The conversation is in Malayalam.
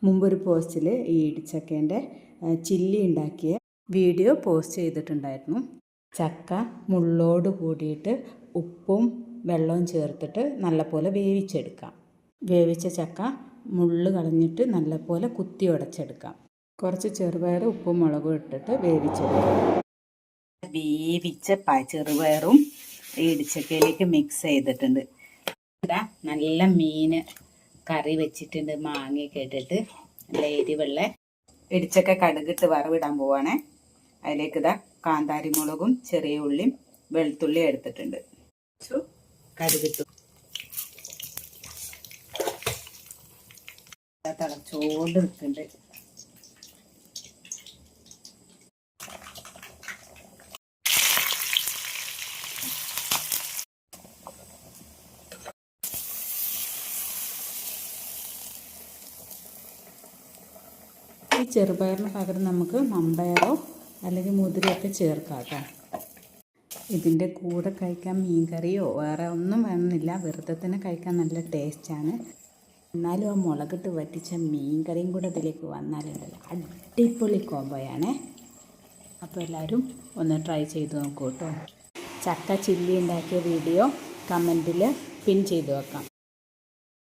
മുമ്പൊരു പോസ്റ്റിൽ ഈ ഇടിച്ചക്കേൻ്റെ ചില്ലി ഉണ്ടാക്കിയ വീഡിയോ പോസ്റ്റ് ചെയ്തിട്ടുണ്ടായിരുന്നു. ചക്ക മുള്ളോട് കൂടിയിട്ട് ഉപ്പും വെള്ളവും ചേർത്തിട്ട് നല്ലപോലെ വേവിച്ചെടുക്കാം. വേവിച്ച ചക്ക മുള്ള് കളഞ്ഞിട്ട് നല്ലപോലെ കുത്തി ഉടച്ചെടുക്കാം. കുറച്ച് ചെറുപയർ ഉപ്പും മുളകും ഇട്ടിട്ട് വേവിച്ചെടുക്കാം. വേവിച്ച ചെറുപയറും ഇടിച്ചക്കയിലേക്ക് മിക്സ് ചെയ്തിട്ടുണ്ട്. ഇതാ നല്ല മീൻ കറി വെച്ചിട്ടുണ്ട്. മാങ്ങയൊക്കെ ഇട്ടിട്ട് നല്ല എരിവുള്ള ഇടിച്ചക്ക കടുകിട്ട് വറവിടാൻ പോവാണേ. അതിലേക്ക് ഇതാ കാന്താരി മുളകും ചെറിയ ഉള്ളിയും വെളുത്തുള്ളിയും എടുത്തിട്ടുണ്ട്. കടുകിട്ടു തിളച്ചോണ്ട് നിൽക്കുന്നുണ്ട്. ഈ ചെറുപയറിന് പകരം നമുക്ക് മമ്പയറോ അല്ലെങ്കിൽ മുതിരയൊക്കെ ചേർക്കാം കേട്ടോ. ഇതിൻ്റെ കൂടെ കഴിക്കാൻ മീൻ കറിയോ വേറെ ഒന്നും വേണമെന്നില്ല, വെറുതെ തന്നെ കഴിക്കാൻ നല്ല ടേസ്റ്റാണ്. എന്നാലും ആ മുളകിട്ട് വറ്റിച്ച മീൻ കറിയും കൂടെ ഇതിലേക്ക് വന്നാലുണ്ടല്ലോ അടിപൊളി കോംബോയാണേ. അപ്പോൾ എല്ലാവരും ഒന്ന് ട്രൈ ചെയ്ത് നോക്കൂ കേട്ടോ. ചക്ക ചില്ലി ഉണ്ടാക്കിയ വീഡിയോ കമൻറ്റിൽ പിൻ ചെയ്ത് വെക്കാം.